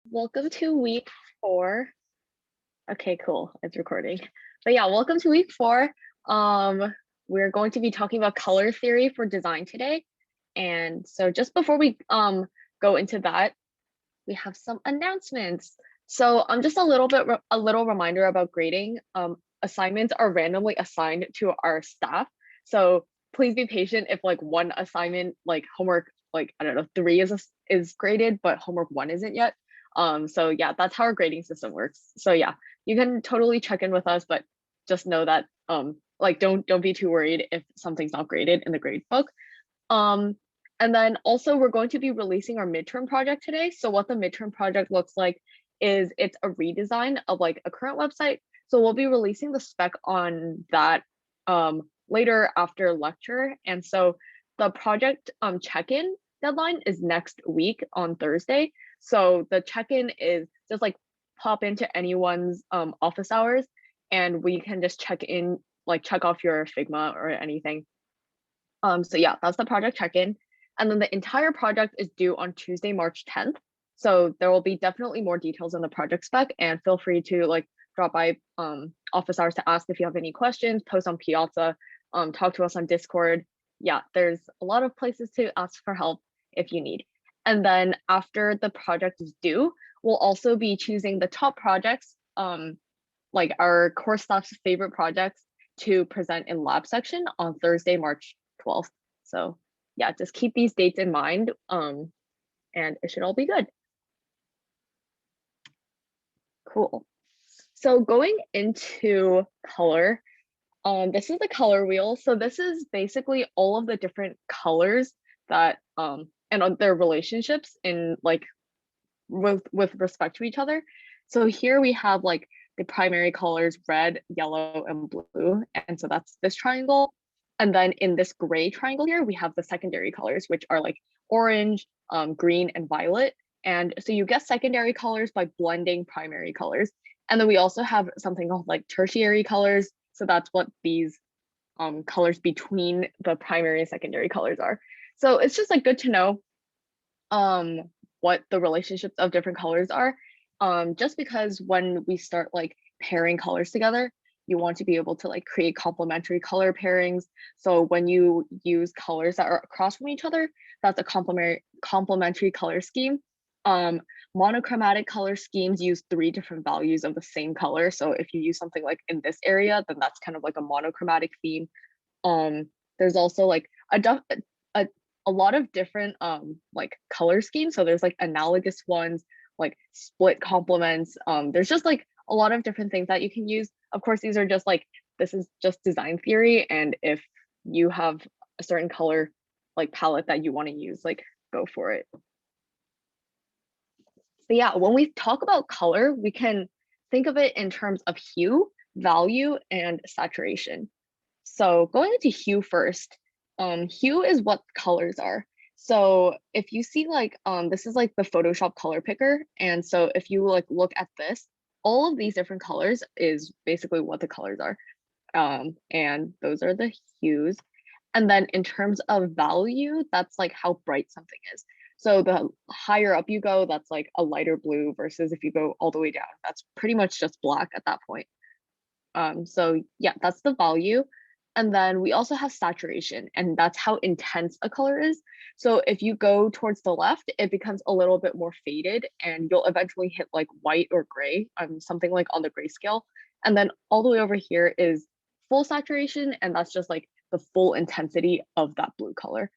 Welcome to week 4. Okay, cool. It's recording. But yeah, welcome to week 4. We're going to be talking about color theory for design today. And so just before we go into that, we have some announcements. So just a little reminder about grading. Assignments are randomly assigned to our staff. So please be patient if like one assignment, like homework, like I don't know, 3 is graded, but homework 1 isn't yet. So yeah, that's how our grading system works. So yeah, you can totally check in with us, but just know that like don't be too worried if something's not graded in the grade book. And then also we're going to be releasing our midterm project today. So what the midterm project looks like is it's a redesign of like a current website. So we'll be releasing the spec on that later after lecture. And so the project check-in deadline is next week on Thursday. So the check-in is just like pop into anyone's office hours and we can just check in, like check off your Figma or anything. So yeah, that's the project check-in. And then the entire project is due on Tuesday, March 10th. So there will be definitely more details in the project spec, and feel free to like drop by office hours to ask if you have any questions, post on Piazza, talk to us on Discord. Yeah, there's a lot of places to ask for help if you need. And then after the project is due, we'll also be choosing the top projects, like our course staff's favorite projects, to present in lab section on Thursday, March 12th. So yeah, just keep these dates in mind, and it should all be good. Cool. So going into color, this is the color wheel. So this is basically all of the different colors that and their relationships in like with respect to each other. So here we have like the primary colors red, yellow, and blue, and so that's this triangle. And then in this gray triangle here, we have the secondary colors, which are like orange, green, and violet. And so you get secondary colors by blending primary colors. And then we also have something called like tertiary colors. So that's what these colors between the primary and secondary colors are. So it's just like good to know what the relationships of different colors are. Just because when we start like pairing colors together, you want to be able to like create complementary color pairings. So when you use colors that are across from each other, that's a complementary color scheme. Monochromatic color schemes use 3 different values of the same color. So if you use something like in this area, then that's kind of like a monochromatic theme. There's also like a lot of different like color schemes. So there's like analogous ones, like split complements. There's just like a lot of different things that you can use. Of course, these are just like, this is just design theory. And if you have a certain color like palette that you want to use, like go for it. But yeah, when we talk about color, we can think of it in terms of hue, value, and saturation. So going into hue first, hue is what colors are. So if you see like, this is like the Photoshop color picker. And so if you like look at this, all of these different colors is basically what the colors are. And those are the hues. And then in terms of value, that's like how bright something is. So the higher up you go, that's like a lighter blue, versus if you go all the way down, that's pretty much just black at that point. So yeah, that's the value. And then we also have saturation, and that's how intense a color is. So if you go towards the left, it becomes a little bit more faded, and you'll eventually hit like white or gray, something like on the grayscale. And then all the way over here is full saturation, and that's just like the full intensity of that blue color.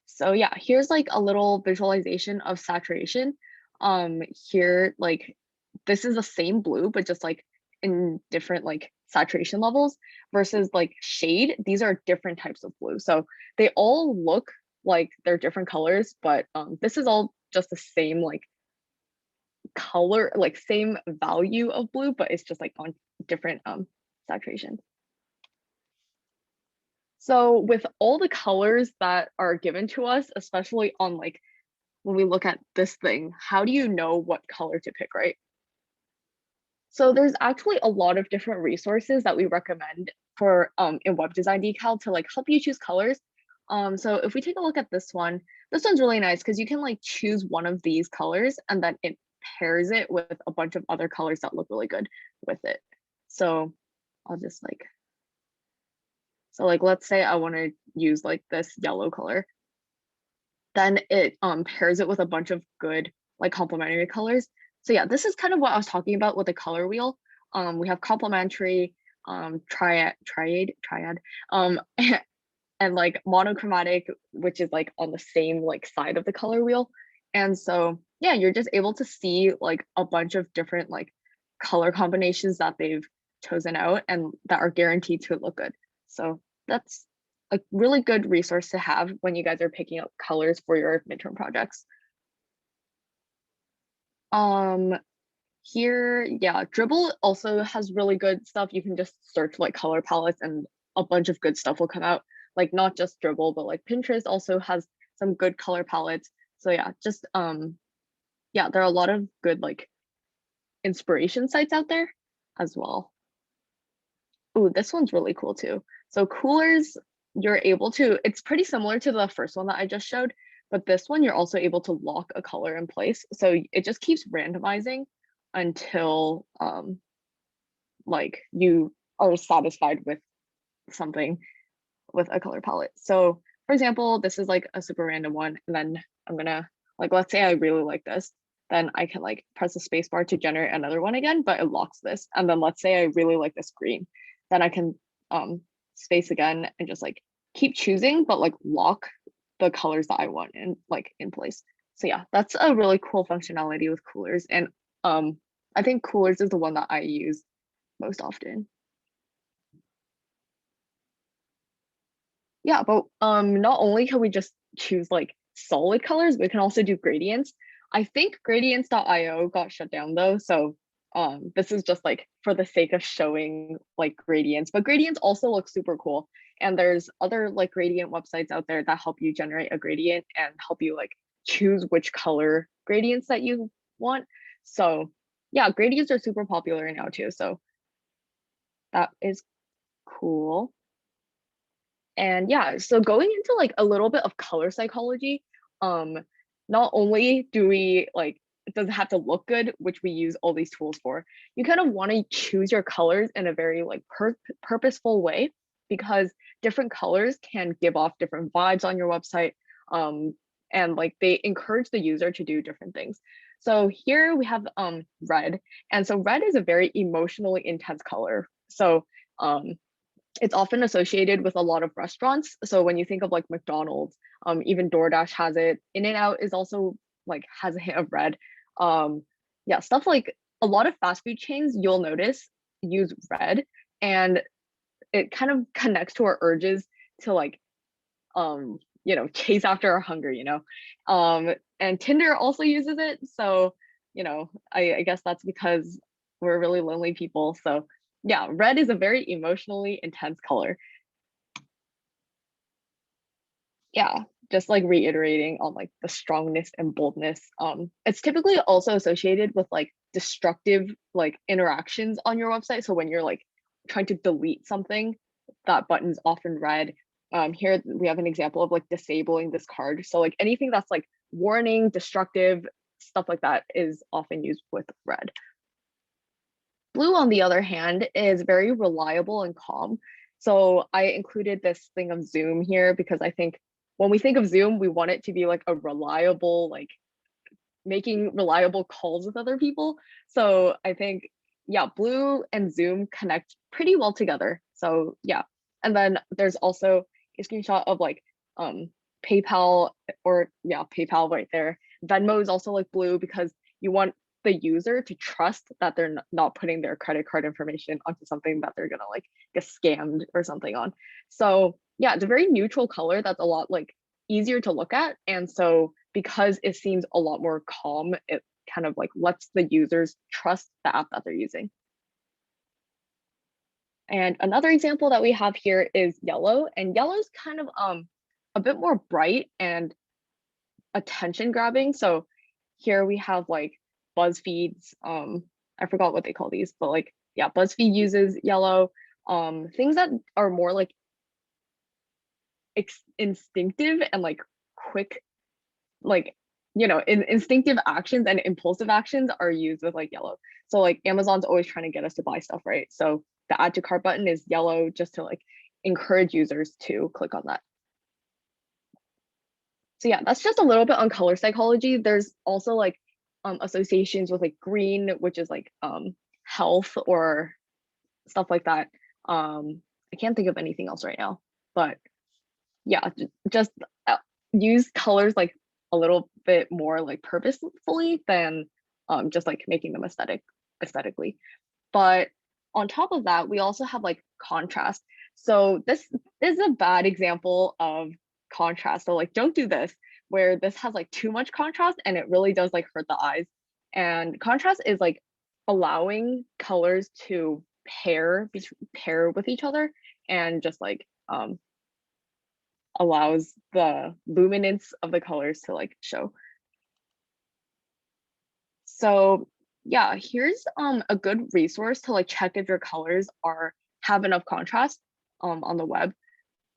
So yeah, here's like a little visualization of saturation. Here, like this is the same blue, but just like in different like saturation levels, versus like shade. These are different types of blue. So they all look like they're different colors, but this is all just the same like color, like same value of blue, but it's just like on different saturation. So with all the colors that are given to us, especially on like when we look at this thing, how do you know what color to pick, right? So there's actually a lot of different resources that we recommend for in web design decal to like help you choose colors. So if we take a look at this one's really nice because you can like choose one of these colors and then it pairs it with a bunch of other colors that look really good with it. So I'll just like, so like, let's say I want to use like this yellow color. Then it pairs it with a bunch of good like complementary colors. So yeah, this is kind of what I was talking about with the color wheel. We have complementary, triad, and like monochromatic, which is like on the same like side of the color wheel. And so yeah, you're just able to see like a bunch of different like color combinations that they've chosen out and that are guaranteed to look good. So that's a really good resource to have when you guys are picking out colors for your midterm projects. Um, Here, yeah, Dribble also has really good stuff. You can just search like color palettes and a bunch of good stuff will come out. Like not just Dribble, but like Pinterest also has some good color palettes. So yeah, just yeah, there are a lot of good like inspiration sites out there as well. Ooh, this one's really cool too. So coolers, you're able to, it's pretty similar to the first one that I just showed, but this one you're also able to lock a color in place. So it just keeps randomizing until like you are satisfied with something with a color palette. So for example, this is like a super random one. And then I'm gonna like, let's say I really like this, then I can like press the space bar to generate another one again, but it locks this. And then let's say I really like this green, then I can space again and just like keep choosing, but like lock the colors that I want in place. So yeah, that's a really cool functionality with coolers. And I think coolers is the one that I use most often. Yeah, but not only can we just choose like solid colors, we can also do gradients. I think gradients.io got shut down though, so this is just like for the sake of showing like gradients, but gradients also look super cool. And there's other like gradient websites out there that help you generate a gradient and help you like choose which color gradients that you want. So yeah, gradients are super popular now too, so that is cool. And yeah, so going into like a little bit of color psychology, um, not only do we like, it doesn't have to look good, which we use all these tools for, you kind of want to choose your colors in a very like purposeful way because different colors can give off different vibes on your website. And like they encourage the user to do different things. So here we have red. And so red is a very emotionally intense color. So it's often associated with a lot of restaurants. So when you think of like McDonald's, even DoorDash has it. In-N-Out is also like has a hint of red. Yeah, stuff like a lot of fast food chains you'll notice use red, and it kind of connects to our urges to like chase after our hunger, and Tinder also uses it. So, I guess that's because we're really lonely people. So yeah, red is a very emotionally intense color. Yeah, just like reiterating on like the strongness and boldness. It's typically also associated with like destructive like interactions on your website. So when you're like trying to delete something, that button's often red. Here we have an example of like disabling this card. So like anything that's like warning, destructive, stuff like that is often used with red. Blue, on the other hand, is very reliable and calm. So I included this thing of Zoom here because I think when we think of Zoom, we want it to be like a reliable, like making reliable calls with other people. So I think, yeah, Blue and Zoom connect pretty well together. So yeah. And then there's also a screenshot of like PayPal, or yeah, PayPal right there. Venmo is also like blue because you want the user to trust that they're not putting their credit card information onto something that they're gonna like get scammed or something on. So yeah, it's a very neutral color that's a lot like easier to look at. And so because it seems a lot more calm, it kind of like lets the users trust the app that they're using. And another example that we have here is yellow, and yellow is kind of a bit more bright and attention grabbing. So here we have like BuzzFeed's, I forgot what they call these, but like, yeah, BuzzFeed uses yellow. Things that are more like instinctive and like quick, like, instinctive actions and impulsive actions are used with like yellow. So like Amazon's always trying to get us to buy stuff, right? So the add to cart button is yellow just to like encourage users to click on that. So yeah, that's just a little bit on color psychology. There's also like associations with like green, which is like health or stuff like that. I can't think of anything else right now, but yeah, just use colors like a little bit more like purposefully than just like making them aesthetically. But on top of that, we also have like contrast. So this is a bad example of contrast. So like don't do this where this has like too much contrast and it really does like hurt the eyes. And contrast is like allowing colors to pair with each other and just like allows the luminance of the colors to like show. So yeah, here's a good resource to like check if your colors have enough contrast on the web.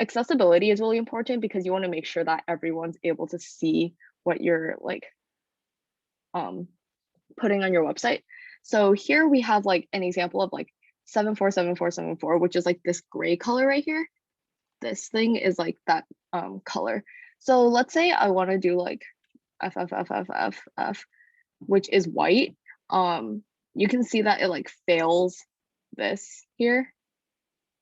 Accessibility is really important because you want to make sure that everyone's able to see what you're like putting on your website. So here we have like an example of like 747474, which is like this gray color right here. This thing is like that color. So let's say I want to do like FFFFFF, which is white. You can see that it like fails this here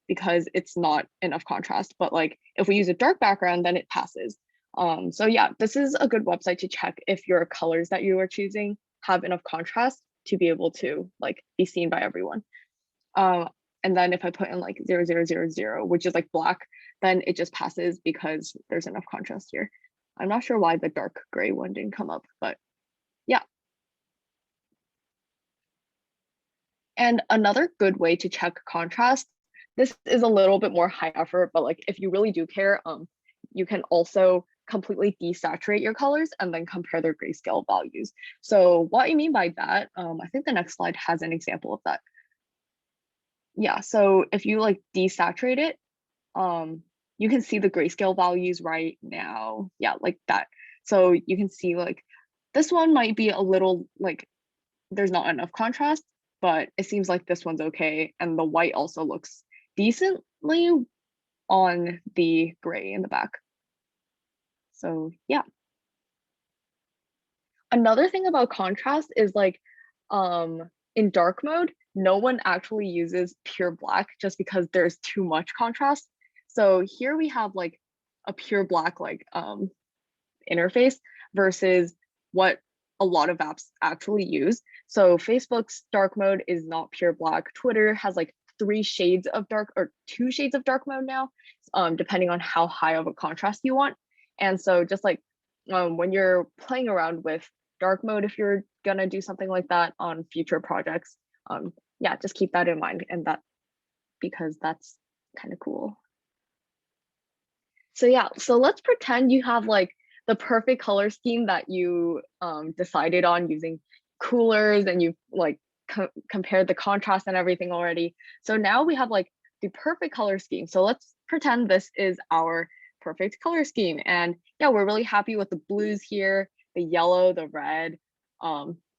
because it's not enough contrast. But like if we use a dark background, then it passes. So yeah, this is a good website to check if your colors that you are choosing have enough contrast to be able to like be seen by everyone. And then if I put in like 0000, which is like black, then it just passes because there's enough contrast here. I'm not sure why the dark gray one didn't come up, but yeah. And another good way to check contrast, this is a little bit more high effort, but like if you really do care, you can also completely desaturate your colors and then compare their grayscale values. So what I mean by that, I think the next slide has an example of that. Yeah, so if you like desaturate it, you can see the grayscale values right now. Yeah, like that. So you can see like this one might be a little like there's not enough contrast, but it seems like this one's okay. And the white also looks decently on the gray in the back. So yeah. Another thing about contrast is like in dark mode, no one actually uses pure black just because there's too much contrast. So here we have like a pure black like interface versus what a lot of apps actually use. So Facebook's dark mode is not pure black. Twitter has like 3 shades of dark or 2 shades of dark mode now, depending on how high of a contrast you want. And so just like when you're playing around with dark mode, if you're gonna do something like that on future projects, yeah, just keep that in mind, and that because that's kind of cool. So yeah, so let's pretend you have like the perfect color scheme that you decided on using coolers and you've like compared the contrast and everything already. So now we have like the perfect color scheme. So let's pretend this is our perfect color scheme. And yeah, we're really happy with the blues here, the yellow, the red,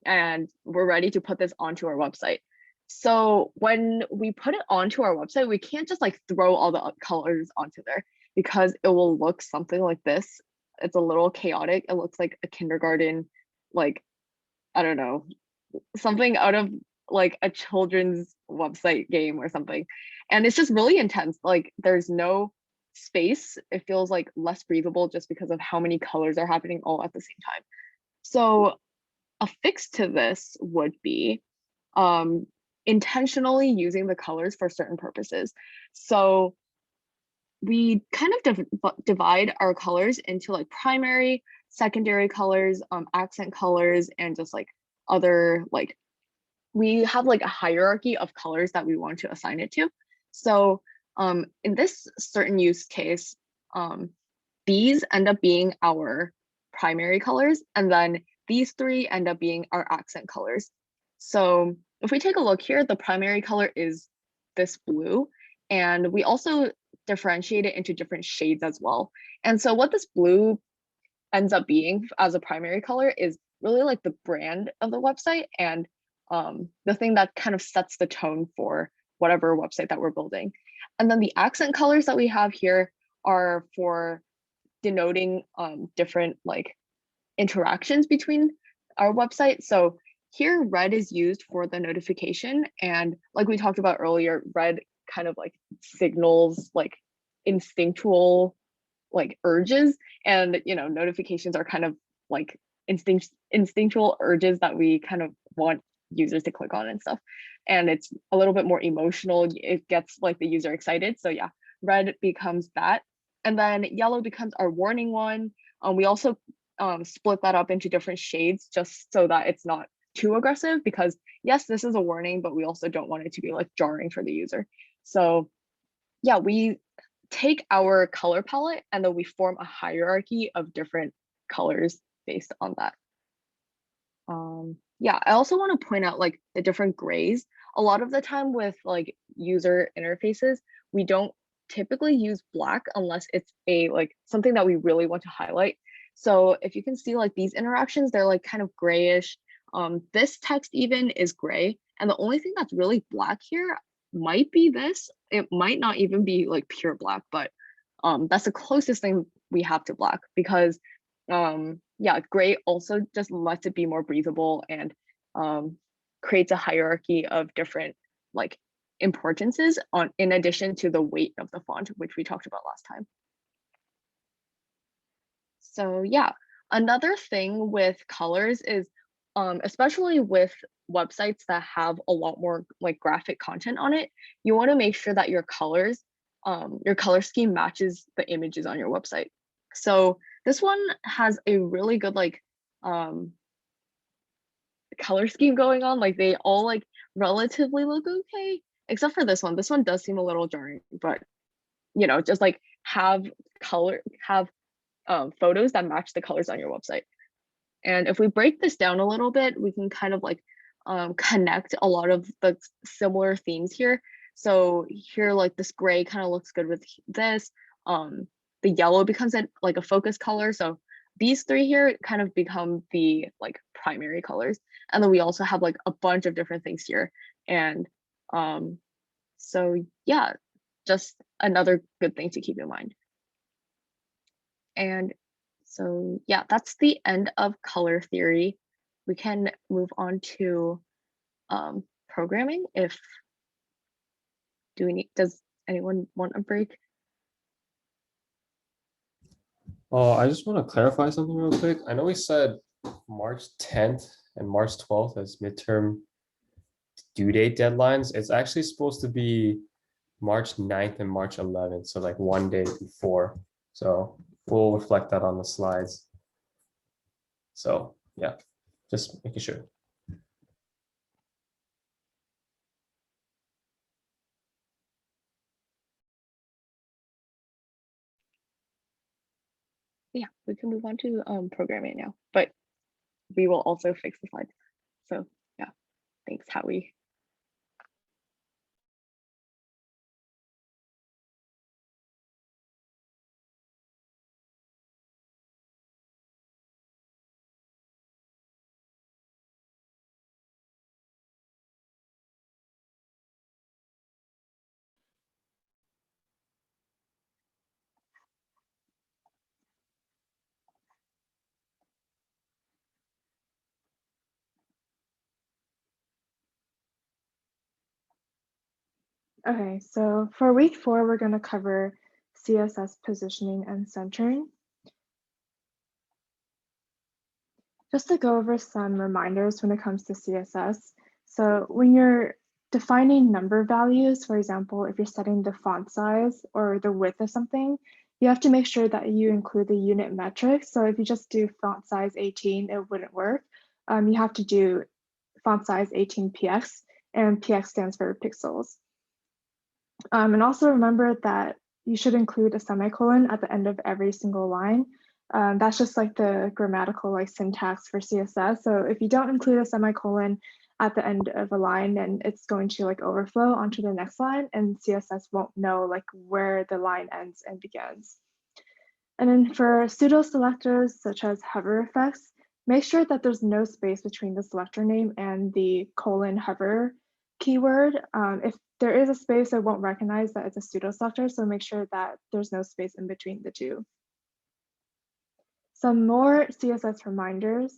and we're ready to put this onto our website. So when we put it onto our website, we can't just like throw all the colors onto there because it will look something like this. It's a little chaotic. It looks like a kindergarten, like, I don't know, something out of like a children's website game or something. And it's just really intense. Like there's no space. It feels like less breathable just because of how many colors are happening all at the same time. So a fix to this would be intentionally using the colors for certain purposes. So we kind of divide our colors into like primary, secondary colors, accent colors, and just like other like we have like a hierarchy of colors that we want to assign it to. So in this certain use case, these end up being our primary colors, and then these 3 end up being our accent colors. So if we take a look here, the primary color is this blue, and we also differentiate it into different shades as well. And so what this blue ends up being as a primary color is really like the brand of the website and the thing that kind of sets the tone for whatever website that we're building. And then the accent colors that we have here are for denoting different like interactions between our website. So here red is used for the notification, and like we talked about earlier, red kind of like signals like instinctual like urges, and notifications are kind of like instinctual urges that we kind of want users to click on and stuff, and it's a little bit more emotional. It gets like the user excited. So yeah, red becomes that, and then yellow becomes our warning one. We also split that up into different shades just so that it's not too aggressive, because yes, this is a warning, but we also don't want it to be like jarring for the user. So yeah, we take our color palette and then we form a hierarchy of different colors based on that. Yeah, I also want to point out like the different grays. A lot of the time with like user interfaces, we don't typically use black unless it's a like something that we really want to highlight. So if you can see like these interactions, they're like kind of grayish. This text even is gray, and the only thing that's really black here might be this. It might not even be like pure black, but that's the closest thing we have to black, because yeah, gray also just lets it be more breathable and creates a hierarchy of different like importances in addition to the weight of the font, which we talked about last time. So yeah, another thing with colors is especially with websites that have a lot more like graphic content on it, you want to make sure that your colors, your color scheme matches the images on your website. So this one has a really good like color scheme going on. Like they all like relatively look okay, except for this one. This one does seem a little jarring, but just like have photos that match the colors on your website. And if we break this down a little bit, we can kind of like connect a lot of the similar themes here. So here, like this gray kind of looks good with this. The yellow becomes like a focus color. So these three here kind of become the like primary colors. And then we also have like a bunch of different things here. And so yeah, just another good thing to keep in mind. And so yeah, that's the end of color theory. We can move on to programming. Does anyone want a break? I just want to clarify something real quick. I know we said March 10th and March 12th as midterm due date deadlines. It's actually supposed to be March 9th and March 11th, so like one day before. So we'll reflect that on the slides. So yeah, just making sure. Yeah, we can move on to programming now, but we will also fix the slides. So yeah, thanks, Howie. Okay, so for week 4, we're going to cover CSS positioning and centering. Just to go over some reminders when it comes to CSS. So when you're defining number values, for example, if you're setting the font size or the width of something, you have to make sure that you include the unit metric. So if you just do font size 18, it wouldn't work. You have to do font size 18px, and px stands for pixels. And also remember that you should include a semicolon at the end of every single line. That's just like the grammatical like syntax for CSS. So if you don't include a semicolon at the end of a line, and it's going to like overflow onto the next line, and CSS won't know like where the line ends and begins. And then for pseudo selectors such as hover effects, make sure that there's no space between the selector name and the :hover keyword. If there is a space, it won't recognize that it's a pseudo selector, so make sure that there's no space in between the two. Some more CSS reminders.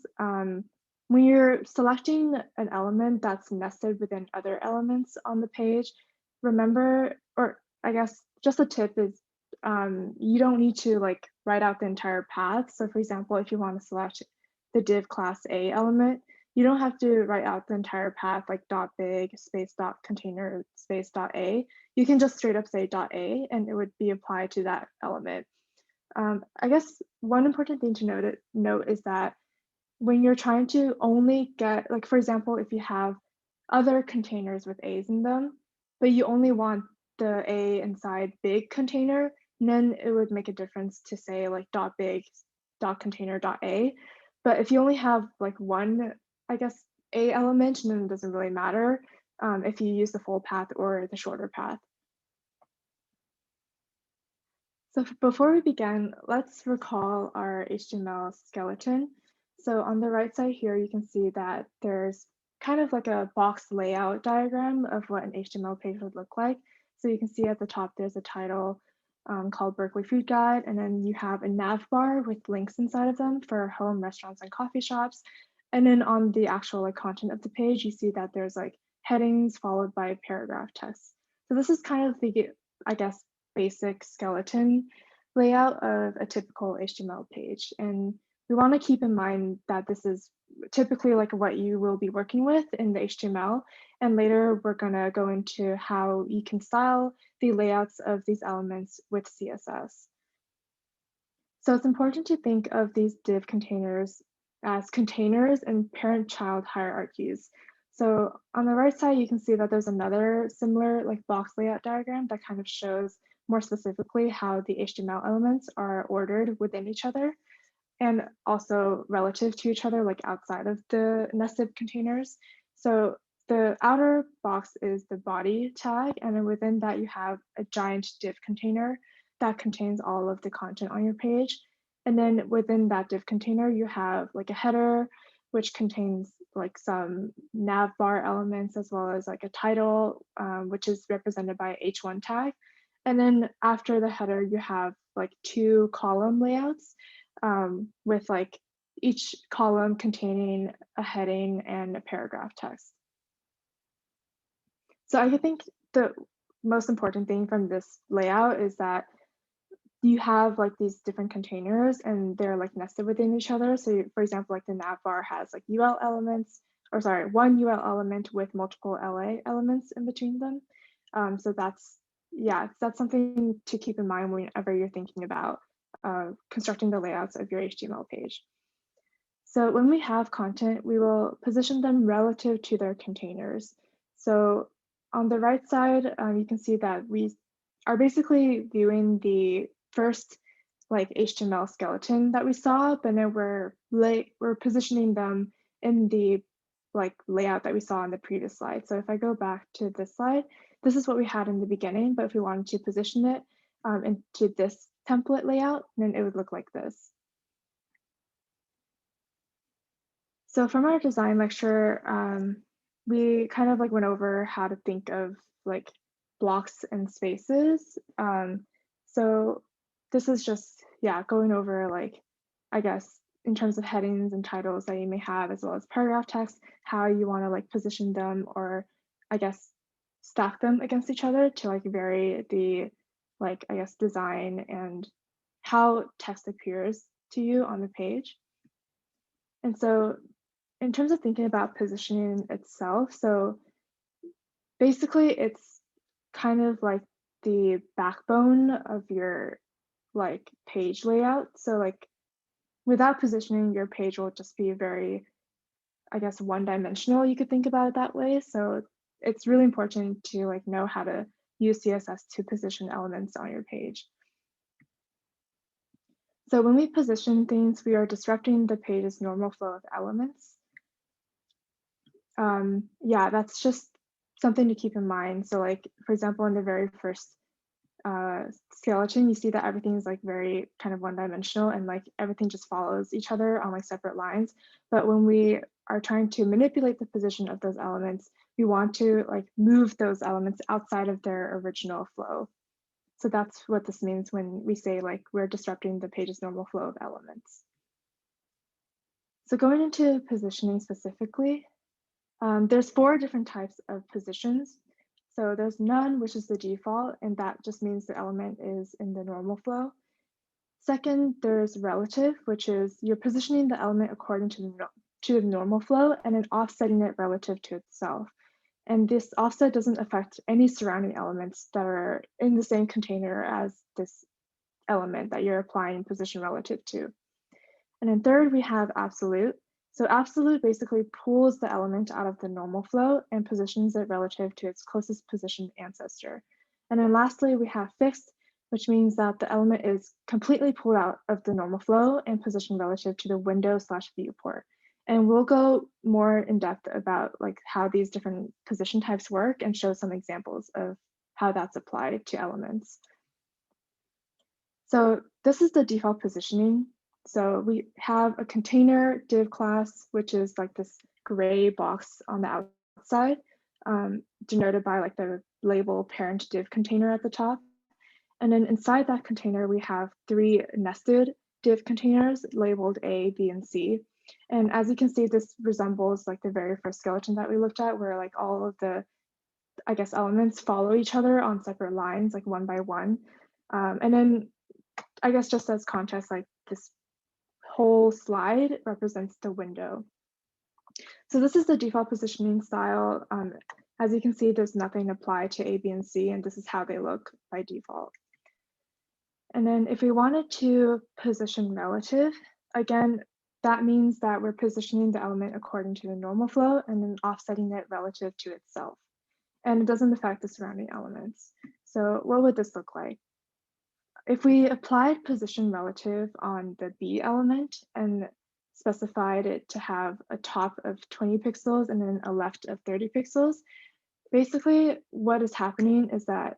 When you're selecting an element that's nested within other elements on the page, remember, or I guess just a tip is you don't need to like write out the entire path. So for example, if you want to select the div class A element, you don't have to write out the entire path like .big space .container space .a. You can just straight up say .a and it would be applied to that element. I guess one important thing to note is that when you're trying to only get, like for example, if you have other containers with A's in them, but you only want the A inside big container, then it would make a difference to say like .big .container .a. But if you only have like one, I guess, A element, then it doesn't really matter if you use the full path or the shorter path. So before we begin, let's recall our HTML skeleton. So on the right side here, you can see that there's kind of like a box layout diagram of what an HTML page would look like. So you can see at the top, there's a title called Berkeley Food Guide, and then you have a nav bar with links inside of them for home, restaurants, and coffee shops. And then on the actual like content of the page, you see that there's like headings followed by paragraph text. So this is kind of the, I guess, basic skeleton layout of a typical HTML page. And we want to keep in mind that this is typically like what you will be working with in the HTML. And later we're going to go into how you can style the layouts of these elements with CSS. So it's important to think of these div containers as containers and parent-child hierarchies. So on the right side, you can see that there's another similar like box layout diagram that kind of shows more specifically how the HTML elements are ordered within each other and also relative to each other, like outside of the nested containers. So the outer box is the body tag, and then within that you have a giant div container that contains all of the content on your page. And then within that div container, you have like a header, which contains like some nav bar elements, as well as like a title, which is represented by H1 tag. And then after the header, you have like two column layouts with like each column containing a heading and a paragraph text. So I think the most important thing from this layout is that you have like these different containers and they're like nested within each other. So for example, like the nav bar has like UL elements, or sorry, one UL element with multiple LA elements in between them. So that's something to keep in mind whenever you're thinking about constructing the layouts of your HTML page. So when we have content, we will position them relative to their containers. So on the right side, you can see that we are basically viewing the first like HTML skeleton that we saw, but then we're positioning them in the like layout that we saw on the previous slide. So if I go back to this slide, this is what we had in the beginning, but if we wanted to position it into this template layout, then it would look like this. So from our design lecture, we kind of like went over how to think of like blocks and spaces. So this is just, going over like, I guess, in terms of headings and titles that you may have, as well as paragraph text, how you want to like position them, or I guess stack them against each other to like vary the like, I guess, design and how text appears to you on the page. And so in terms of thinking about positioning itself, so basically it's kind of like the backbone of your like page layout. So like without positioning, your page will just be very, I guess, one-dimensional. You could think about it that way. So it's really important to like know how to use CSS to position elements on your page. So when we position things, we are disrupting the page's normal flow of elements. Yeah, that's just something to keep in mind. So like, for example, in the very first skeleton, you see that everything is like very kind of one-dimensional and like everything just follows each other on like separate lines. But when we are trying to manipulate the position of those elements, we want to like move those elements outside of their original flow. So that's what this means when we say like we're disrupting the page's normal flow of elements. So going into positioning specifically, there's 4 different types of positions. So there's none, which is the default, and that just means the element is in the normal flow. Second, there's relative, which is you're positioning the element according to the normal flow and then offsetting it relative to itself. And this offset doesn't affect any surrounding elements that are in the same container as this element that you're applying position relative to. And then third, we have absolute. So absolute basically pulls the element out of the normal flow and positions it relative to its closest positioned ancestor. And then lastly, we have fixed, which means that the element is completely pulled out of the normal flow and positioned relative to the window/viewport. And we'll go more in depth about like how these different position types work and show some examples of how that's applied to elements. So this is the default positioning. So we have a container div class, which is like this gray box on the outside, denoted by like the label parent div container at the top. And then inside that container, we have 3 nested div containers labeled A, B, and C. And as you can see, this resembles like the very first skeleton that we looked at, where like all of the, I guess, elements follow each other on separate lines, like one by one. And then I guess just as context, like this whole slide represents the window. So this is the default positioning style. As you can see, there's nothing applied to A, B, and C, and this is how they look by default. And then if we wanted to position relative, again, that means that we're positioning the element according to the normal flow and then offsetting it relative to itself. And it doesn't affect the surrounding elements. So what would this look like? If we applied position relative on the B element and specified it to have a top of 20 pixels and then a left of 30 pixels, basically what is happening is that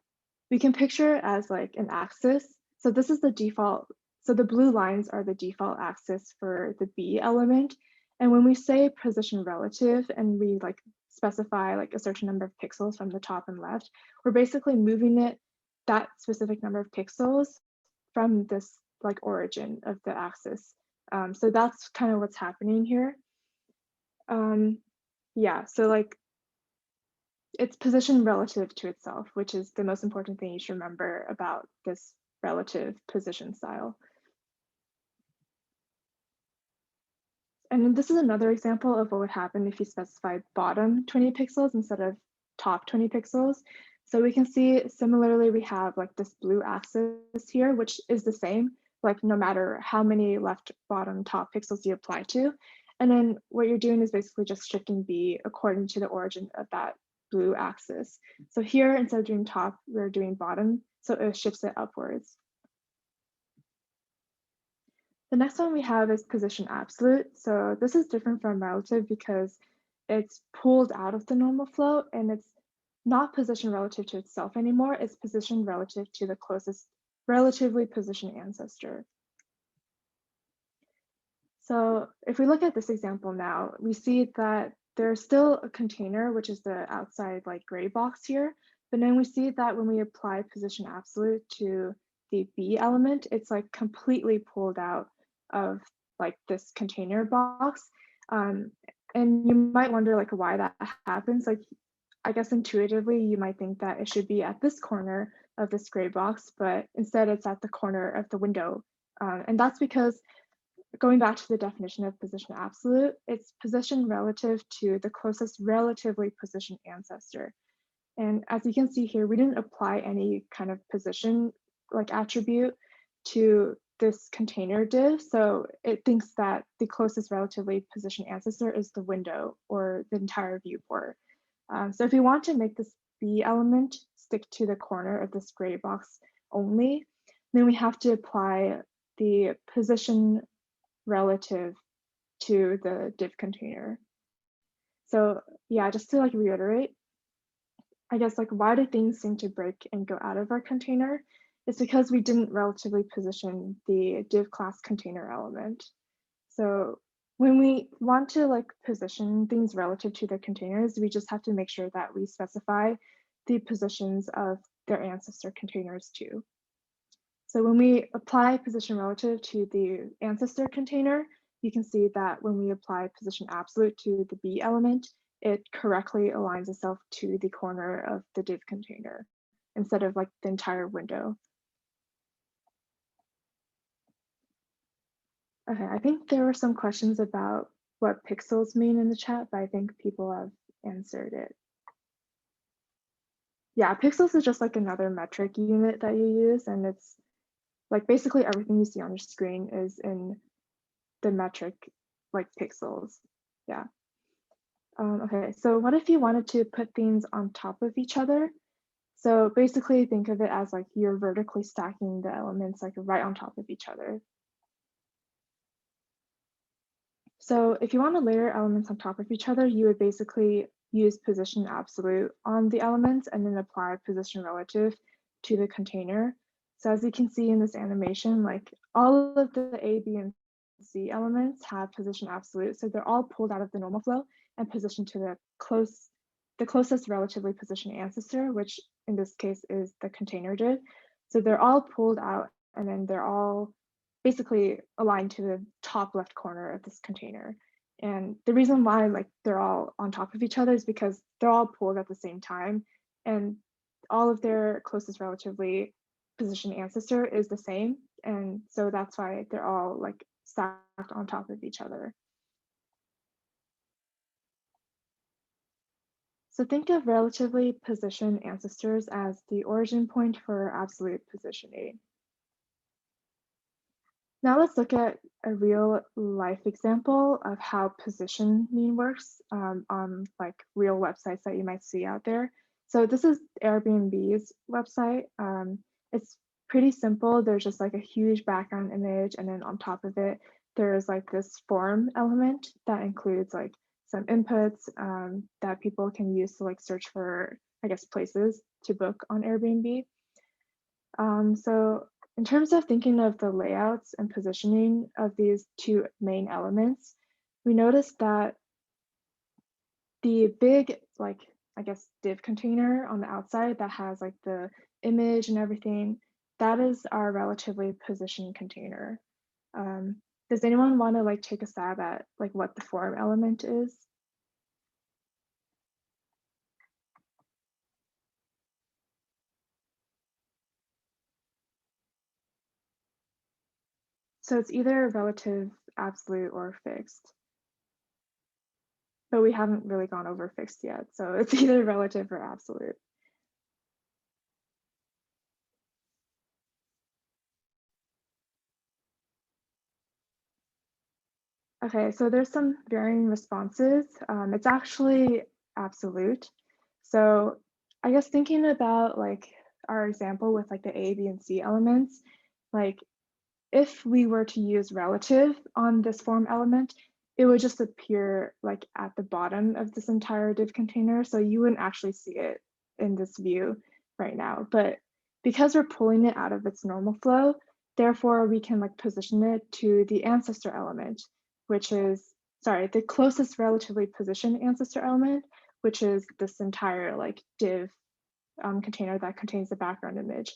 we can picture it as like an axis. So this is the default. So the blue lines are the default axis for the B element. And when we say position relative and we like specify like a certain number of pixels from the top and left, we're basically moving it that specific number of pixels from this like origin of the axis. So that's kind of what's happening here. Yeah, so like it's positioned relative to itself, which is the most important thing you should remember about this relative position style. And this is another example of what would happen if you specified bottom 20 pixels instead of top 20 pixels. So we can see similarly, we have like this blue axis here, which is the same, like no matter how many left, bottom, top pixels you apply to. And then what you're doing is basically just shifting B according to the origin of that blue axis. So here, instead of doing top, we're doing bottom, so it shifts it upwards. The next one we have is position absolute. So this is different from relative because it's pulled out of the normal flow and it's not positioned relative to itself anymore. It's positioned relative to the closest relatively positioned ancestor. So if we look at this example now, we see that there's still a container, which is the outside like gray box here. But then we see that when we apply position absolute to the B element, it's like completely pulled out of like this container box. And you might wonder like why that happens. Like, I guess intuitively, you might think that it should be at this corner of this gray box, but instead it's at the corner of the window. And that's because going back to the definition of position absolute, it's position relative to the closest relatively positioned ancestor. And as you can see here, we didn't apply any kind of position like attribute to this container div. So it thinks that the closest relatively positioned ancestor is the window or the entire viewport. So if we want to make this B element stick to the corner of this gray box only, then we have to apply the position relative to the div container. So yeah, just to like reiterate, I guess like why do things seem to break and go out of our container? It's because we didn't relatively position the div class container element. So when we want to like position things relative to their containers, we just have to make sure that we specify the positions of their ancestor containers too. So when we apply position relative to the ancestor container, you can see that when we apply position absolute to the B element, it correctly aligns itself to the corner of the div container instead of like the entire window. Okay, I think there were some questions about what pixels mean in the chat, but I think people have answered it. Yeah, pixels is just like another metric unit that you use, and it's like basically everything you see on your screen is in the metric like pixels. Yeah. Okay, so what if you wanted to put things on top of each other? So basically think of it as like you're vertically stacking the elements like right on top of each other. So if you want to layer elements on top of each other, you would basically use position absolute on the elements and then apply position relative to the container. So as you can see in this animation, like all of the A, B, and C elements have position absolute. So they're all pulled out of the normal flow and positioned to the closest relatively positioned ancestor, which in this case is the container div. So they're all pulled out and then they're all basically aligned to the top left corner of this container. And the reason why like they're all on top of each other is because they're all pulled at the same time and all of their closest relatively positioned ancestor is the same. And so that's why they're all like stacked on top of each other. So think of relatively positioned ancestors as the origin point for absolute positioning. Now let's look at a real life example of how positioning works on like real websites that you might see out there. So this is Airbnb's website. It's pretty simple. There's just like a huge background image, and then on top of it, there's like this form element that includes like some inputs that people can use to like search for, I guess, places to book on Airbnb. So in terms of thinking of the layouts and positioning of these two main elements, we noticed that the big, like, I guess, div container on the outside that has like the image and everything, that is our relatively positioned container. Does anyone want to like take a stab at like what the form element is? So it's either relative, absolute, or fixed. But we haven't really gone over fixed yet, so it's either relative or absolute. Okay, so there's some varying responses. It's actually absolute. So I guess thinking about like our example with like the A, B, and C elements, like if we were to use relative on this form element, it would just appear like at the bottom of this entire div container. So you wouldn't actually see it in this view right now. But because we're pulling it out of its normal flow, therefore we can like position it to the ancestor element, which is, sorry, the closest relatively positioned ancestor element, which is this entire like div container that contains the background image.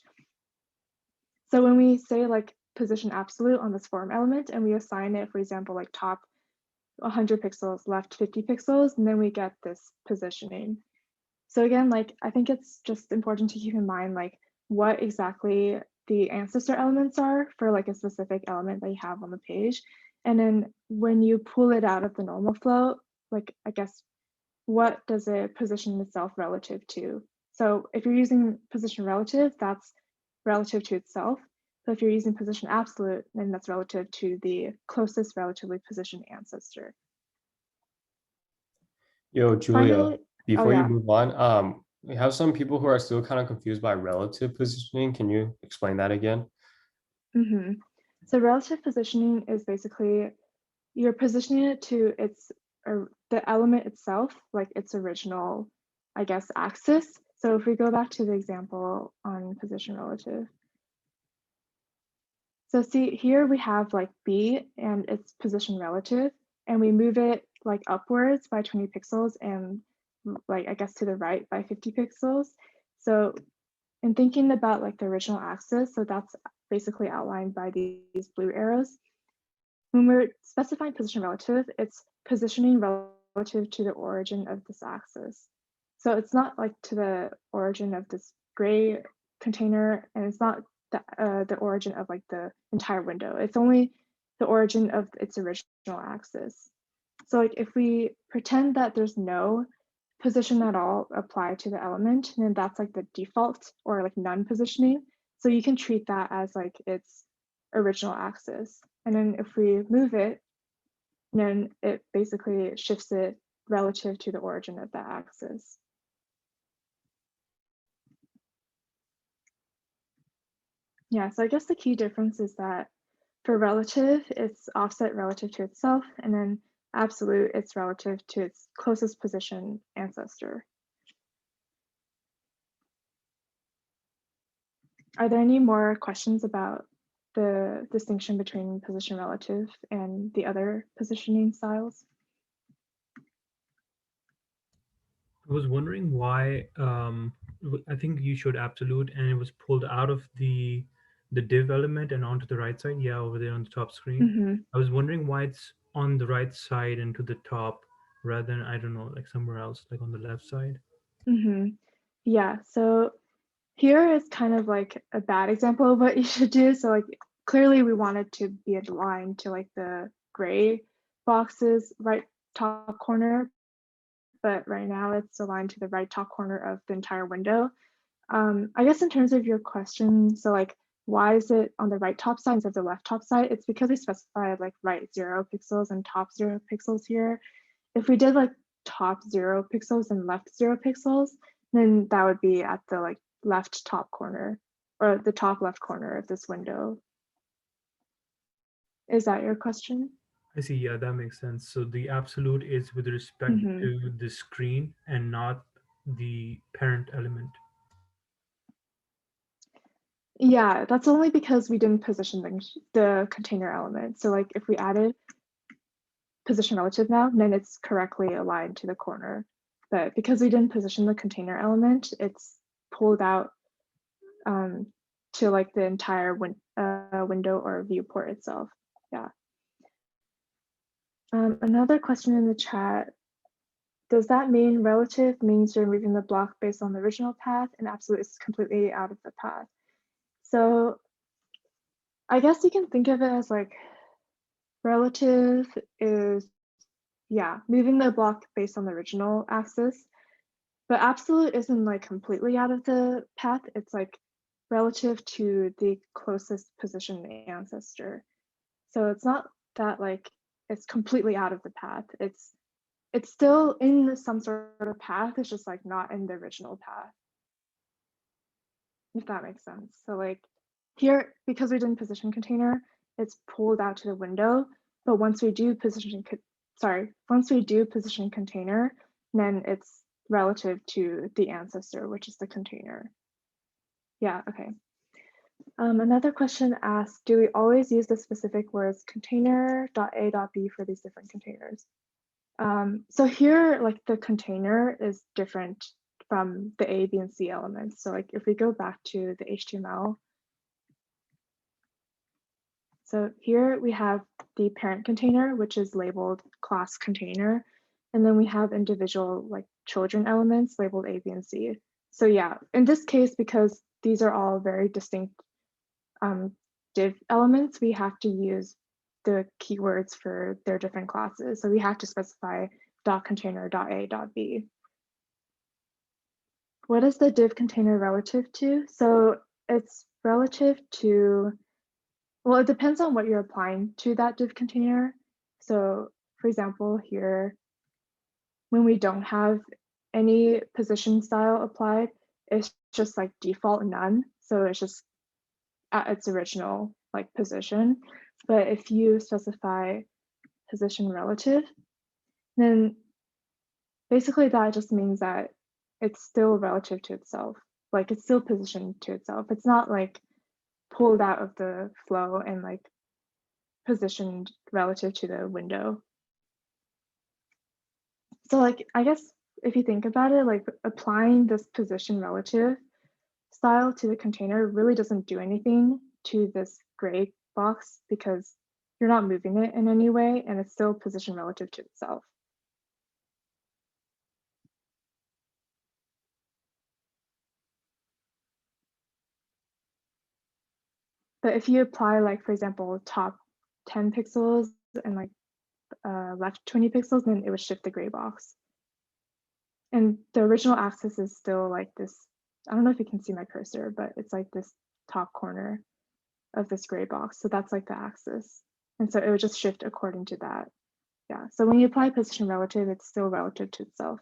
So when we say like position absolute on this form element and we assign it, for example, like top 100 pixels, left 50 pixels, and then we get this positioning. So again, like I think it's just important to keep in mind like what exactly the ancestor elements are for like a specific element that you have on the page. And then when you pull it out of the normal flow, like I guess, what does it position itself relative to? So if you're using position relative, that's relative to itself. So if you're using position absolute, then that's relative to the closest relatively positioned ancestor. Yo, Julia, Finally, before you move on, we have some people who are still kind of confused by relative positioning. Can you explain that again? So relative positioning is basically you're positioning it to its the element itself, like its original, I guess, axis. So if we go back to the example on position relative. So see here we have like B and its position relative, and we move it like upwards by 20 pixels and like I guess to the right by 50 pixels. So in thinking about like the original axis, so that's basically outlined by these blue arrows. When we're specifying position relative, it's positioning relative to the origin of this axis. So it's not like to the origin of this gray container, and it's not the origin of like the entire window. It's only the origin of its original axis. So like if we pretend that there's no position at all applied to the element, then that's like the default or like none positioning. So you can treat that as like its original axis. And then if we move it, then it basically shifts it relative to the origin of that axis. Yeah, so I guess the key difference is that for relative, it's offset relative to itself, and then absolute, it's relative to its closest position ancestor. Are there any more questions about the distinction between position relative and the other positioning styles? I was wondering why I think you showed absolute and it was pulled out of the div element and onto the right side. Yeah, over there on the top screen. Mm-hmm. I was wondering why it's on the right side and to the top rather than, I don't know, like somewhere else, like on the left side. Mm-hmm. Yeah, so here is kind of like a bad example of what you should do. So like clearly we want it to be aligned to like the gray box's right top corner, but right now it's aligned to the right top corner of the entire window. I guess in terms of your question, so like why is it on the right top side instead of the left top side? It's because we specified like right 0 pixels and top 0 pixels here. If we did like top 0 pixels and left 0 pixels, then that would be at the like left top corner or the top left corner of this window. Is that your question? I see. Yeah, that makes sense. So the absolute is with respect Mm-hmm. to the screen and not the parent element. Yeah, that's only because we didn't position the container element. So like if we added position relative now, then it's correctly aligned to the corner. But because we didn't position the container element, it's pulled out to like the entire window or viewport itself. Yeah. Another question in the chat, does that mean relative means you're moving the block based on the original path and absolute is completely out of the path? So I guess you can think of it as like relative is, yeah, moving the block based on the original axis, but absolute isn't like completely out of the path. It's like relative to the closest position ancestor. So it's not that like it's completely out of the path. It's still in some sort of path. It's just like not in the original path, if that makes sense. So like here, because we didn't position container, it's pulled out to the window. But once we do position container, then it's relative to the ancestor, which is the container. Yeah, okay. Another question asks, do we always use the specific words container.a.b for these different containers? So here, like the container is different from the A, B, and C elements. So like if we go back to the HTML, so here we have the parent container, which is labeled class container. And then we have individual like children elements labeled A, B, and C. So yeah, in this case, because these are all very distinct div elements, we have to use the keywords for their different classes. So we have to specify .container.a.b. What is the div container relative to? So it's relative to, well, it depends on what you're applying to that div container. So for example, here, when we don't have any position style applied, it's just like default none. So it's just at its original like position. But if you specify position relative, then basically that just means that it's still relative to itself. Like it's still positioned to itself. It's not like pulled out of the flow and like positioned relative to the window. So like, I guess if you think about it, like applying this position relative style to the container really doesn't do anything to this gray box because you're not moving it in any way and it's still position relative to itself. But if you apply like, for example, top 10 pixels and like left 20 pixels, then it would shift the gray box. And the original axis is still like this, I don't know if you can see my cursor, but it's like this top corner of this gray box. So that's like the axis. And so it would just shift according to that. Yeah, so when you apply position relative, it's still relative to itself.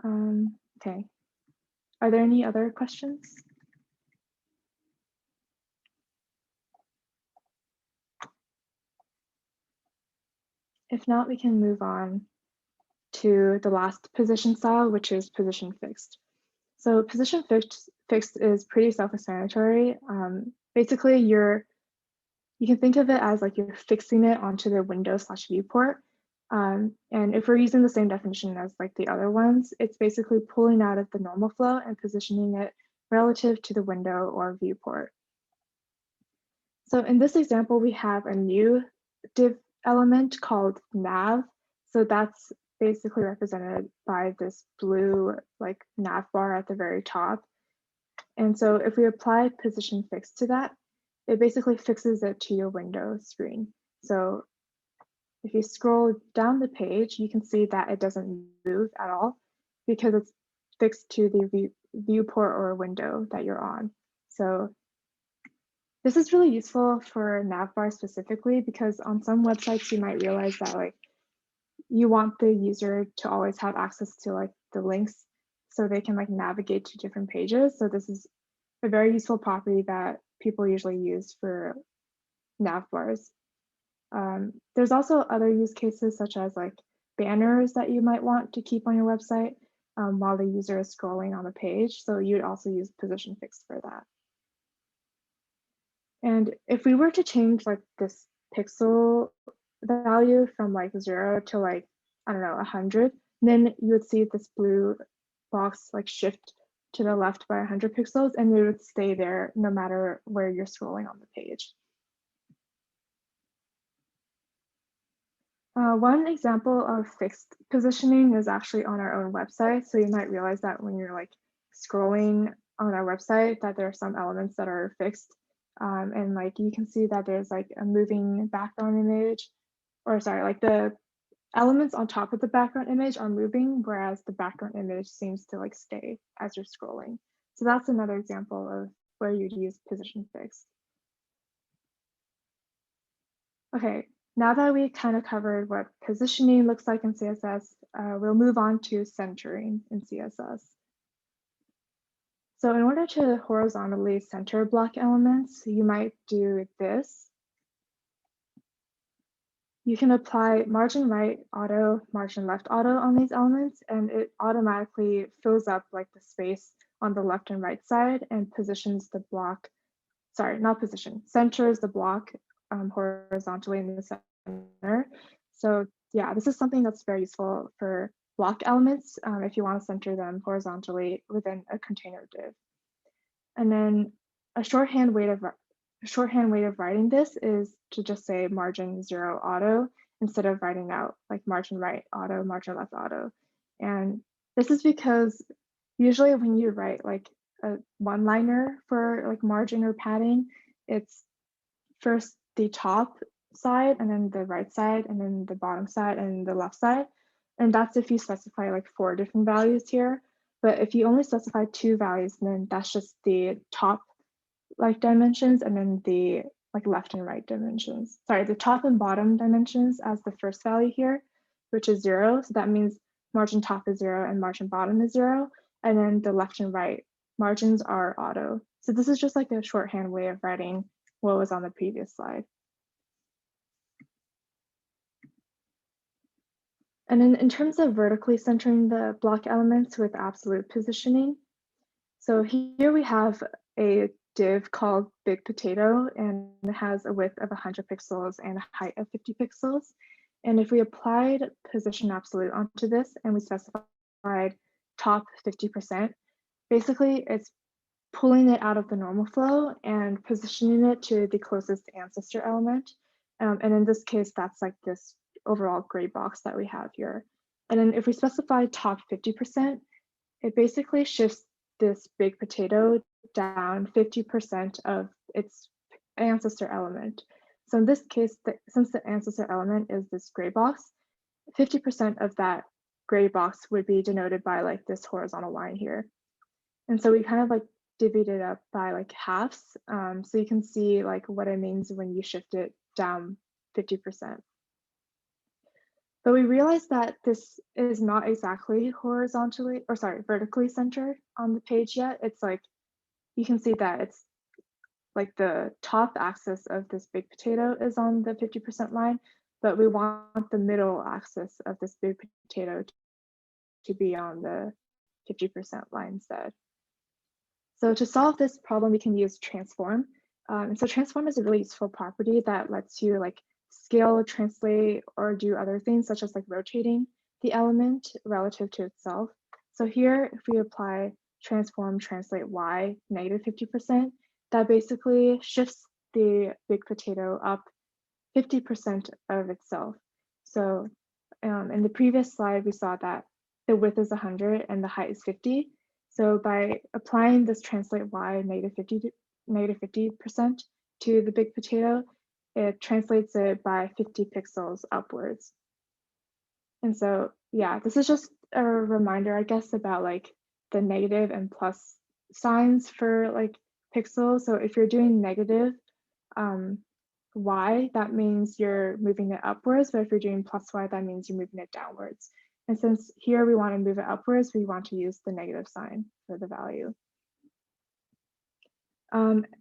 Okay, are there any other questions? If not, we can move on to the last position style, which is position fixed. So position fixed is pretty self-explanatory. Basically, you can think of it as like you're fixing it onto the window/viewport. And if we're using the same definition as like the other ones, it's basically pulling out of the normal flow and positioning it relative to the window or viewport. So in this example, we have a new div element called nav. So that's basically represented by this blue like nav bar at the very top. And so if we apply position fixed to that, it basically fixes it to your window screen. So if you scroll down the page, you can see that it doesn't move at all because it's fixed to the viewport or window that you're on. So this is really useful for navbar specifically because on some websites you might realize that like you want the user to always have access to like the links so they can like navigate to different pages. So this is a very useful property that people usually use for navbars. There's also other use cases such as like banners that you might want to keep on your website while the user is scrolling on the page. So you'd also use position fixed for that. And if we were to change like this pixel value from like 0 to like, I don't know, 100, then you would see this blue box like shift to the left by 100 pixels and it would stay there no matter where you're scrolling on the page. One example of fixed positioning is actually on our own website. So you might realize that when you're like scrolling on our website that there are some elements that are fixed. And like you can see that there's like a moving background image, or sorry, like the elements on top of the background image are moving, whereas the background image seems to like stay as you're scrolling. So that's another example of where you'd use position fixed. Okay, now that we kind of covered what positioning looks like in CSS, we'll move on to centering in CSS. So in order to horizontally center block elements, you might do this. You can apply margin right auto, margin left auto on these elements, and it automatically fills up like the space on the left and right side and positions the block, sorry, not position, centers the block horizontally in the center. So yeah, this is something that's very useful for block elements if you want to center them horizontally within a container div. And then a shorthand way of writing this is to just say margin 0 auto instead of writing out like margin right auto, margin left auto. And this is because usually when you write like a one-liner for like margin or padding, it's first the top side and then the right side and then the bottom side and the left side. And that's if you specify like 4 different values here. But if you only specify 2 values, then that's just the top like dimensions and then the like left and right dimensions. Sorry, the top and bottom dimensions as the first value here, which is 0. So that means margin top is 0 and margin bottom is 0. And then the left and right margins are auto. So this is just like a shorthand way of writing what was on the previous slide. And then in terms of vertically centering the block elements with absolute positioning, so here we have a div called Big Potato, and it has a width of 100 pixels and a height of 50 pixels. And if we applied position absolute onto this and we specified top 50%, basically it's pulling it out of the normal flow and positioning it to the closest ancestor element. And in this case, that's like this overall gray box that we have here. And then if we specify top 50%, it basically shifts this big potato down 50% of its ancestor element. So in this case, since the ancestor element is this gray box, 50% of that gray box would be denoted by like this horizontal line here. And so we kind of like divvied it up by like halves. So you can see like what it means when you shift it down 50%. But we realized that this is not exactly vertically centered on the page yet. It's like, you can see that it's like the top axis of this big potato is on the 50% line, but we want the middle axis of this big potato to be on the 50% line instead. So to solve this problem, we can use transform. And so transform is a really useful property that lets you like scale, translate, or do other things such as like rotating the element relative to itself. So here, if we apply transform translate y negative 50%, that basically shifts the big potato up 50% of itself. So in the previous slide, we saw that the width is 100 and the height is 50. So by applying this translate y negative 50% to the big potato, it translates it by 50 pixels upwards. And so, yeah, this is just a reminder, I guess, about like the negative and plus signs for like pixels. So if you're doing negative y, that means you're moving it upwards, but if you're doing plus y, that means you're moving it downwards. And since here we want to move it upwards, we want to use the negative sign for the value.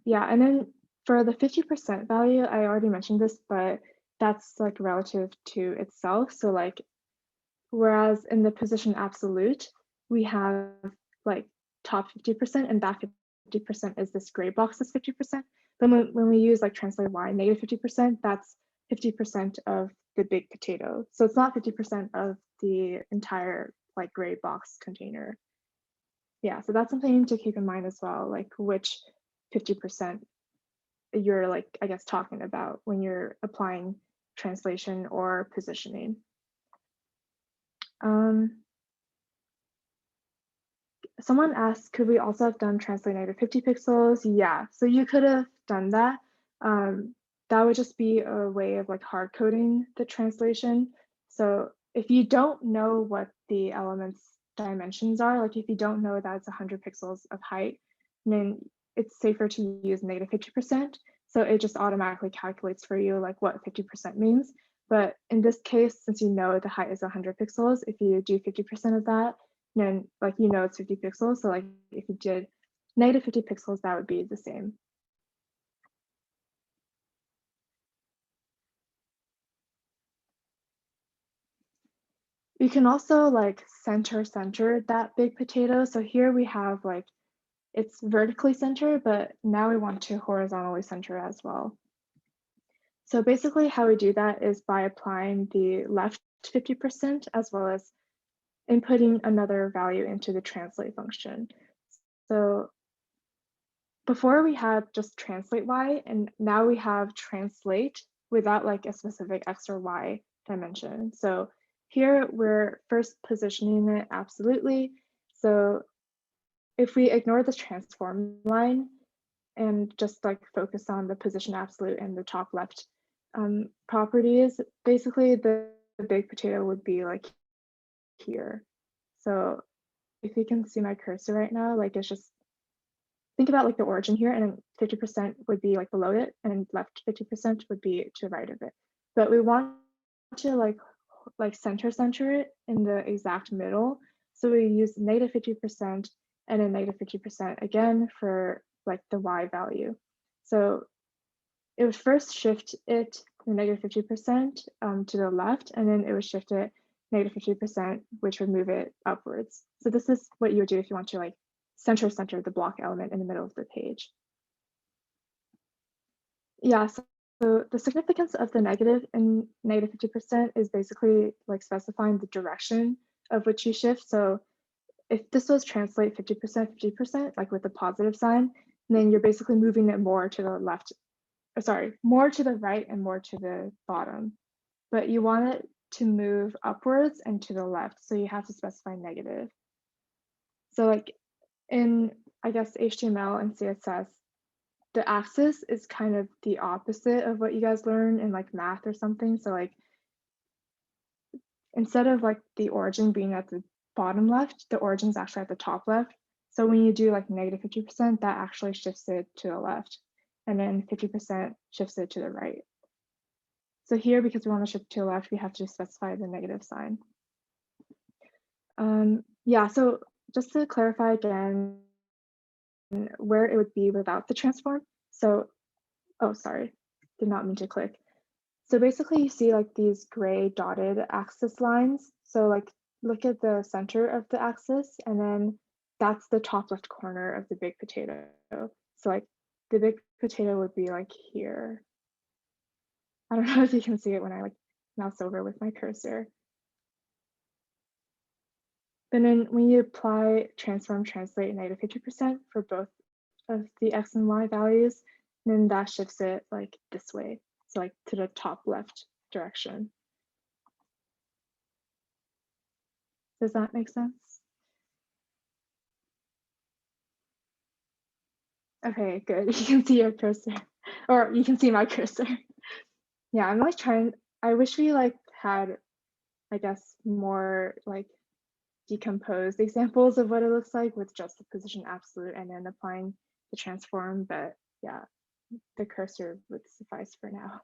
Yeah, and then for the 50% value, I already mentioned this, but that's like relative to itself. So like, whereas in the position absolute, we have like top 50% and that 50% is this gray box that's 50%. But when we use like translate y negative 50%, that's 50% of the big potato. So it's not 50% of the entire like gray box container. Yeah, so that's something to keep in mind as well, like which 50% you're like, I guess, talking about when you're applying translation or positioning. Someone asked, could we also have done translate negative 50 pixels? Yeah, so you could have done that. That would just be a way of like hard coding the translation. So if you don't know what the element's dimensions are, like if you don't know that it's 100 pixels of height, then it's safer to use negative 50%. So it just automatically calculates for you like what 50% means. But in this case, since you know the height is 100 pixels, if you do 50% of that, then like you know it's 50 pixels. So like if you did negative 50 pixels, that would be the same. You can also like center that big potato. So here we have like, it's vertically centered, but now we want to horizontally center as well. So basically how we do that is by applying the left 50% as well as inputting another value into the translate function. So before we had just translate y, and now we have translate without like a specific x or y dimension. So here we're first positioning it absolutely. So if we ignore this transform line and just like focus on the position absolute and the top left properties, basically the big potato would be like here. So if you can see my cursor right now, like it's just, think about like the origin here, and then 50% would be like below it, and left 50% would be to the right of it. But we want to like center it in the exact middle. So we use negative 50% and then negative 50% again for like the y value. So it would first shift it the negative 50% to the left, and then it would shift it negative 50%, which would move it upwards. So this is what you would do if you want to like center the block element in the middle of the page. Yeah, so the significance of the negative and negative 50% is basically like specifying the direction of which you shift. So if this was translate 50%, 50%, like with the positive sign, then you're basically moving it more to the left, or sorry, more to the right and more to the bottom. But you want it to move upwards and to the left, so you have to specify negative. So like in, I guess, HTML and CSS, the axis is kind of the opposite of what you guys learn in like math or something. So like instead of like the origin being at the bottom left, the origin is actually at the top left. So when you do like negative 50%, that actually shifts it to the left. And then 50% shifts it to the right. So here, because we want to shift to the left, we have to specify the negative sign. Yeah, so just to clarify again, where it would be without the transform. So, oh, sorry, did not mean to click. So basically you see like these gray dotted axis lines. So like look at the center of the axis, and then that's the top left corner of the big potato. So like the big potato would be like here. I don't know if you can see it when I like mouse over with my cursor. And then when you apply transform translate negative 50% for both of the X and Y values, then that shifts it like this way. So like to the top left direction. Does that make sense? Okay, good. You can see your cursor, or you can see my cursor. Yeah, I'm like trying, I wish we like had, I guess, more like decomposed examples of what it looks like with just the position absolute and then applying the transform, but yeah, the cursor would suffice for now.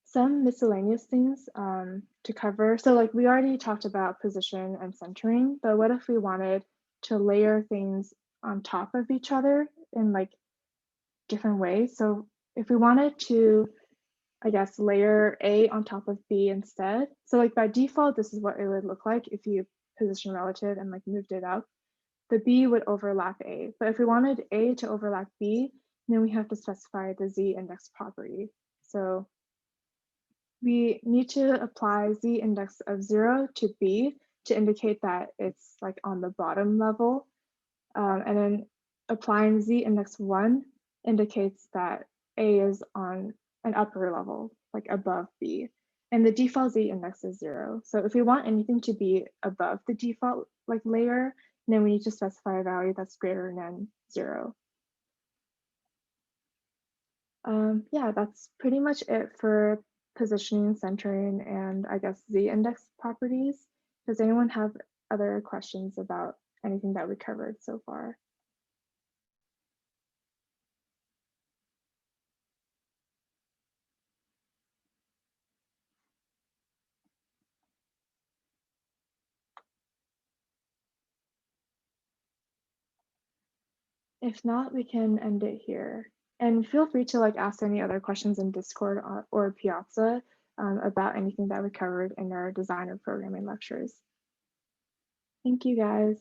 Some miscellaneous things to cover. So like we already talked about position and centering, but what if we wanted to layer things on top of each other in like different ways? So if we wanted to, I guess, layer A on top of B instead. So like by default, this is what it would look like if you position relative and like moved it up. The B would overlap A, but if we wanted A to overlap B, then we have to specify the ZIndex property. So we need to apply ZIndex of 0 to B to indicate that it's like on the bottom level. And then applying ZIndex 1 indicates that A is on an upper level, like above B. And the default ZIndex is 0. So if we want anything to be above the default like layer, then we need to specify a value that's greater than 0. Yeah, that's pretty much it for positioning, centering, and I guess ZIndex properties. Does anyone have other questions about anything that we covered so far? If not, we can end it here. And feel free to like ask any other questions in Discord or Piazza about anything that we covered in our designer programming lectures. Thank you guys.